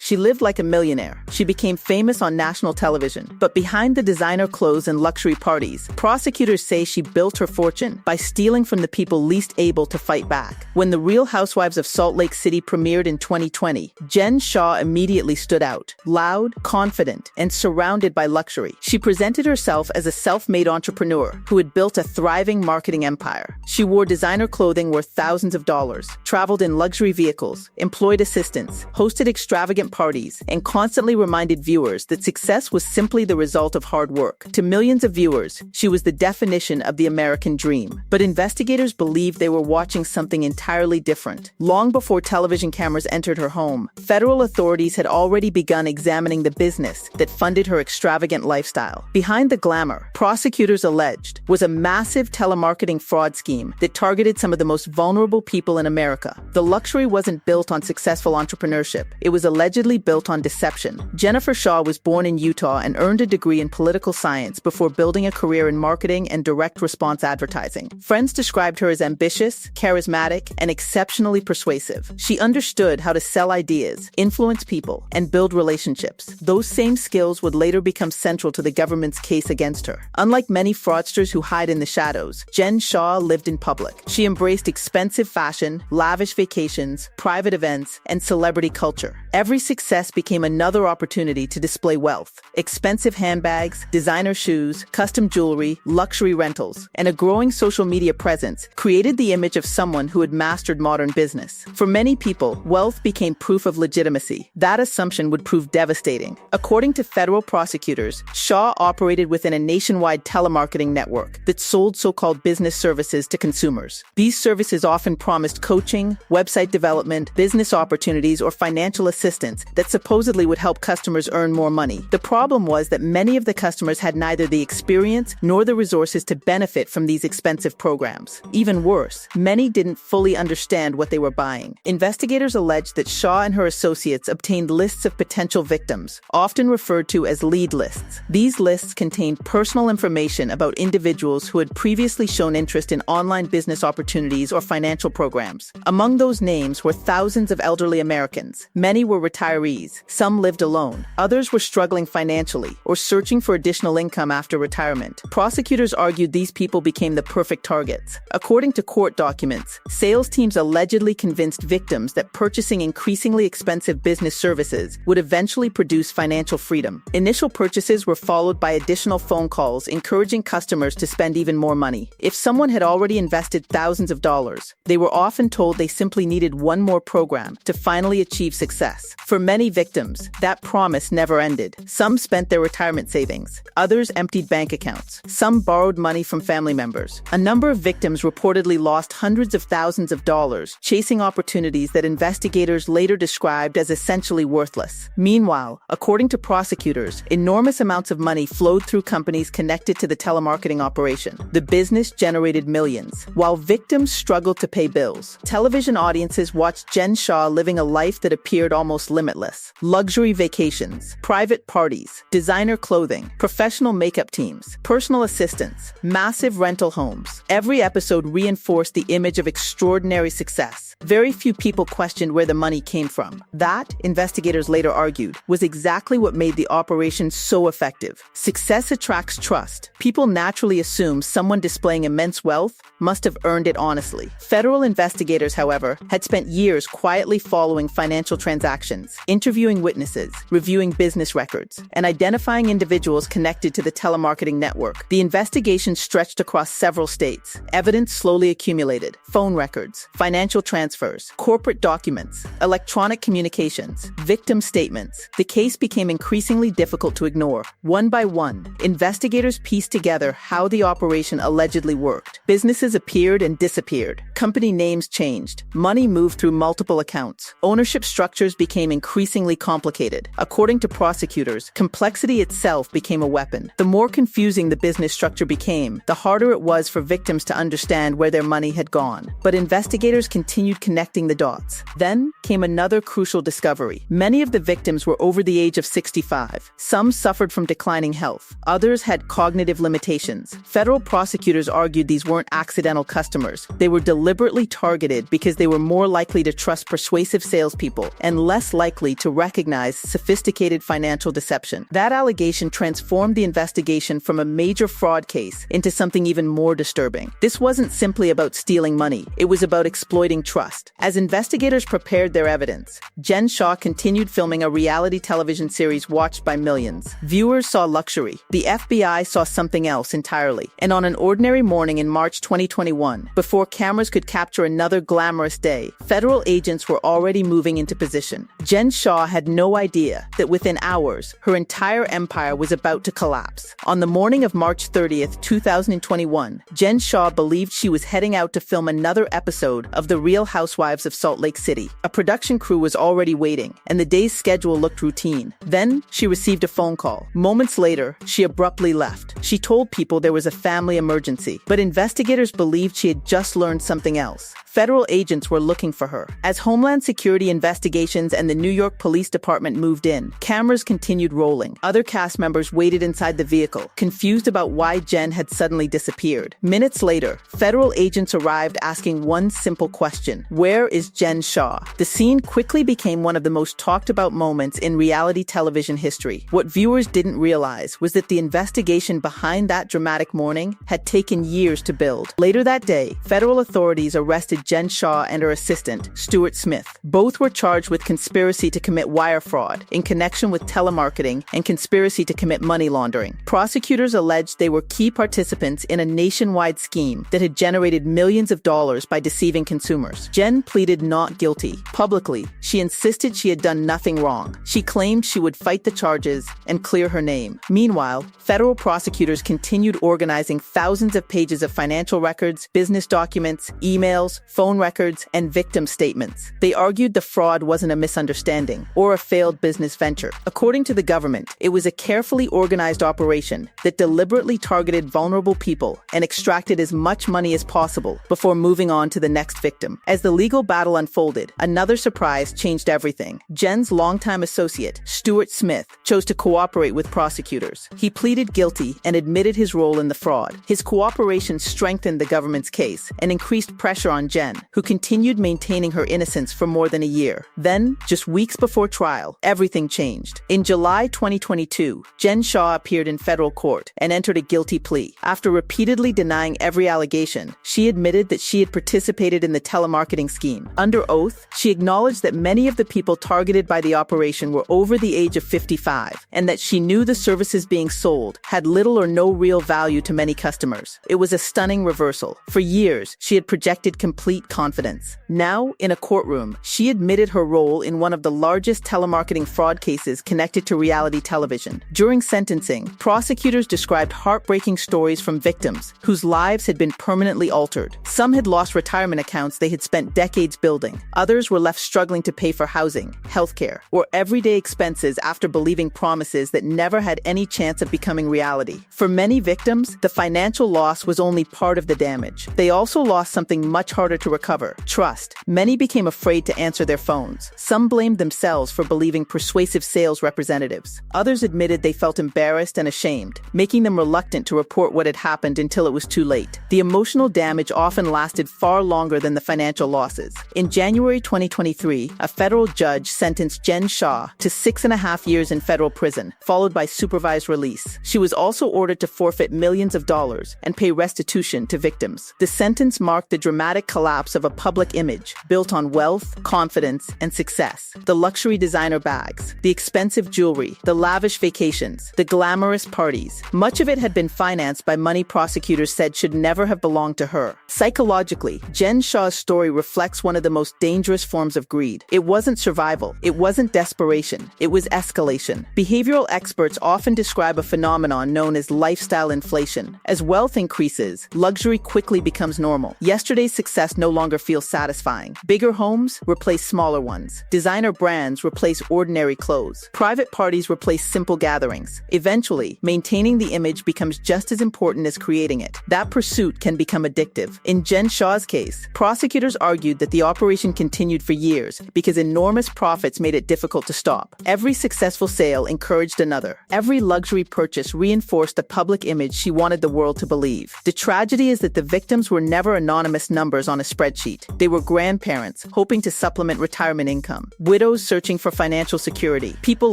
She lived like a millionaire. She became famous on national television. But behind the designer clothes and luxury parties, prosecutors say she built her fortune by stealing from the people least able to fight back. When The Real Housewives of Salt Lake City premiered in 2020, Jen Shah immediately stood out, loud, confident, and surrounded by luxury. She presented herself as a self-made entrepreneur who had built a thriving marketing empire. She wore designer clothing worth thousands of dollars, traveled in luxury vehicles, employed assistants, hosted extravagant parties, and constantly reminded viewers that success was simply the result of hard work. To millions of viewers, she was the definition of the American dream. But investigators believed they were watching something entirely different. Long before television cameras entered her home, federal authorities had already begun examining the business that funded her extravagant lifestyle. Behind the glamour, prosecutors alleged, was a massive telemarketing fraud scheme that targeted some of the most vulnerable people in America. The luxury wasn't built on successful entrepreneurship. It was allegedly built on deception. Jennifer Shah was born in Utah and earned a degree in political science before building a career in marketing and direct response advertising. Friends described her as ambitious, charismatic, and exceptionally persuasive. She understood how to sell ideas, influence people, and build relationships. Those same skills would later become central to the government's case against her. Unlike many fraudsters who hide in the shadows, Jen Shah lived in public. She embraced expensive fashion, lavish vacations, private events, and celebrity culture. Every success became another opportunity to display wealth. Expensive handbags, designer shoes, custom jewelry, luxury rentals, and a growing social media presence created the image of someone who had mastered modern business. For many people, wealth became proof of legitimacy. That assumption would prove devastating. According to federal prosecutors, Shah operated within a nationwide telemarketing network that sold so-called business services to consumers. These services often promised coaching, website development, business opportunities, or financial assistance that supposedly would help customers earn more money. The problem was that many of the customers had neither the experience nor the resources to benefit from these expensive programs. Even worse, many didn't fully understand what they were buying. Investigators alleged that Shah and her associates obtained lists of potential victims, often referred to as lead lists. These lists contained personal information about individuals who had previously shown interest in online business opportunities or financial programs. Among those names were thousands of elderly Americans. Many were retirees. Some lived alone. Others were struggling financially or searching for additional income after retirement. Prosecutors argued these people became the perfect targets. According to court documents, sales teams allegedly convinced victims that purchasing increasingly expensive business services would eventually produce financial freedom. Initial purchases were followed by additional phone calls encouraging customers to spend even more money. If someone had already invested thousands of dollars, they were often told they simply needed one more program to finally achieve success. For many victims, that promise never ended. Some spent their retirement savings. Others emptied bank accounts. Some borrowed money from family members. A number of victims reportedly lost hundreds of thousands of dollars chasing opportunities that investigators later described as essentially worthless. Meanwhile, according to prosecutors, enormous amounts of money flowed through companies connected to the telemarketing operation. The business generated millions. While victims struggled to pay bills, television audiences watched Jen Shah living a life that appeared almost limitless. Luxury vacations, private parties, designer clothing, professional makeup teams, personal assistants, massive rental homes. Every episode reinforced the image of extraordinary success. Very few people questioned where the money came from. That, investigators later argued, was exactly what made the operation so effective. Success attracts trust. People naturally assume someone displaying immense wealth must have earned it honestly. Federal investigators, however, had spent years quietly following financial transactions, interviewing witnesses, reviewing business records, and identifying individuals connected to the telemarketing network. The investigation stretched across several states. Evidence slowly accumulated: phone records, financial transfers, corporate documents, electronic communications, victim statements. The case became increasingly difficult to ignore. One by one, investigators pieced together how the operation allegedly worked. Businesses appeared and disappeared. Company names changed. Money moved through multiple accounts. Ownership structures became increasingly complicated. According to prosecutors, complexity itself became a weapon. The more confusing the business structure became, the harder it was for victims to understand where their money had gone. But investigators continued connecting the dots. Then came another crucial discovery. Many of the victims were over the age of 65. Some suffered from declining health. Others had cognitive limitations. Federal prosecutors argued these weren't accidental customers. They were deliberately targeted because they were more likely to trust persuasive salespeople and less less likely to recognize sophisticated financial deception. That allegation transformed the investigation from a major fraud case into something even more disturbing. This wasn't simply about stealing money. It was about exploiting trust. As investigators prepared their evidence, Jen Shah continued filming a reality television series watched by millions. Viewers saw luxury. The FBI saw something else entirely. And on an ordinary morning in March 2021, before cameras could capture another glamorous day, federal agents were already moving into position. Jen Shah had no idea that within hours, her entire empire was about to collapse. On the morning of March 30th, 2021, Jen Shah believed she was heading out to film another episode of The Real Housewives of Salt Lake City. A production crew was already waiting, and the day's schedule looked routine. Then, she received a phone call. Moments later, she abruptly left. She told people there was a family emergency, but investigators believed she had just learned something else. Federal agents were looking for her. As Homeland Security investigations and the New York Police Department moved in, cameras continued rolling. Other cast members waited inside the vehicle, confused about why Jen had suddenly disappeared. Minutes later, federal agents arrived asking one simple question: where is Jen Shah? The scene quickly became one of the most talked about moments in reality television history. What viewers didn't realize was that the investigation behind that dramatic morning had taken years to build. Later that day, federal authorities arrested Jen Shah and her assistant, Stuart Smith. Both were charged with conspiracy to commit wire fraud in connection with telemarketing and conspiracy to commit money laundering. Prosecutors alleged they were key participants in a nationwide scheme that had generated millions of dollars by deceiving consumers. Jen pleaded not guilty. Publicly, she insisted she had done nothing wrong. She claimed she would fight the charges and clear her name. Meanwhile, federal prosecutors continued organizing thousands of pages of financial records, business documents, emails, phone records, and victim statements. They argued the fraud wasn't a misunderstanding or a failed business venture. According to the government, it was a carefully organized operation that deliberately targeted vulnerable people and extracted as much money as possible before moving on to the next victim. As the legal battle unfolded, another surprise changed everything. Jen's longtime associate, Stuart Smith, chose to cooperate with prosecutors. He pleaded guilty and admitted his role in the fraud. His cooperation strengthened the government's case and increased pressure on Jen, who continued maintaining her innocence for more than a year. Then, just weeks before trial, everything changed. In July 2022, Jen Shah appeared in federal court and entered a guilty plea. After repeatedly denying every allegation, she admitted that she had participated in the telemarketing scheme. Under oath, she acknowledged that many of the people targeted by the operation were over the age of 55, and that she knew the services being sold had little or no real value to many customers. It was a stunning reversal. For years, she had projected complete confidence. Now, in a courtroom, she admitted her role in one of the largest telemarketing fraud cases connected to reality television. During sentencing, prosecutors described heartbreaking stories from victims whose lives had been permanently altered. Some had lost retirement accounts they had spent decades building. Others were left struggling to pay for housing, healthcare, or everyday expenses after believing promises that never had any chance of becoming reality. For many victims, the financial loss was only part of the damage. They also lost something much harder to recover: trust. Many became afraid to answer their phones. Some blamed themselves for believing persuasive sales representatives. Others admitted they felt embarrassed and ashamed, making them reluctant to report what had happened until it was too late. The emotional damage often lasted far longer than the financial losses. In January 2023, a federal judge sentenced Jen Shah to 6.5 years in federal prison, followed by supervised release. She was also ordered to forfeit millions of dollars and pay restitution to victims. The sentence marked the dramatic collapse of a public image built on wealth, confidence, and success. The luxury designer bags, the expensive jewelry, the lavish vacations, the glamorous parties. Much of it had been financed by money prosecutors said should never have belonged to her. Psychologically, Jen Shah's story reflects one of the most dangerous forms of greed. It wasn't survival. It wasn't desperation. It was escalation. Behavioral experts often describe a phenomenon known as lifestyle inflation. As wealth increases, luxury quickly becomes normal. Yesterday's success no longer feels satisfying. Bigger homes replace smaller ones. Designer brands replace ordinary clothes. Private parties replace simple gatherings. Eventually, maintaining the image becomes just as important as creating it. That pursuit can become addictive. In Jen Shah's case, prosecutors argued that the operation continued for years because enormous profits made it difficult to stop. Every successful sale encouraged another. Every luxury purchase reinforced the public image she wanted the world to believe. The tragedy is that the victims were never anonymous numbers on a spreadsheet. They were grandparents hoping to supplement retirement income, widows searching for financial security, people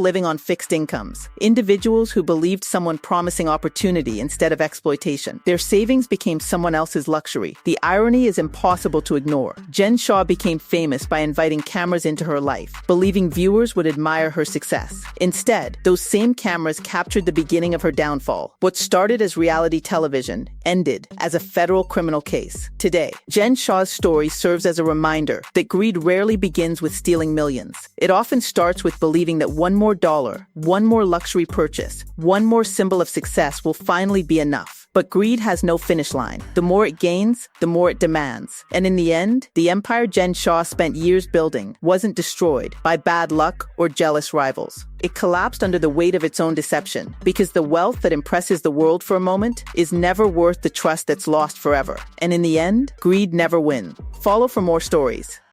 living on fixed incomes, individuals who believed someone promising opportunity instead of exploitation. Their savings became someone else's luxury. The irony is impossible to ignore. Jen Shah became famous by inviting cameras into her life, believing viewers would admire her success. Instead, those same cameras captured the beginning of her downfall. What started as reality television ended as a federal criminal case. Today, Jen Shah's story serves as a reminder that greed rarely begins with stealing millions. It often starts with believing that one more dollar, one more luxury purchase, one more symbol of success will finally be enough. But greed has no finish line. The more it gains, the more it demands. And in the end, the empire Jen Shah spent years building wasn't destroyed by bad luck or jealous rivals. It collapsed under the weight of its own deception, because the wealth that impresses the world for a moment is never worth the trust that's lost forever. And in the end, greed never wins. Follow for more stories.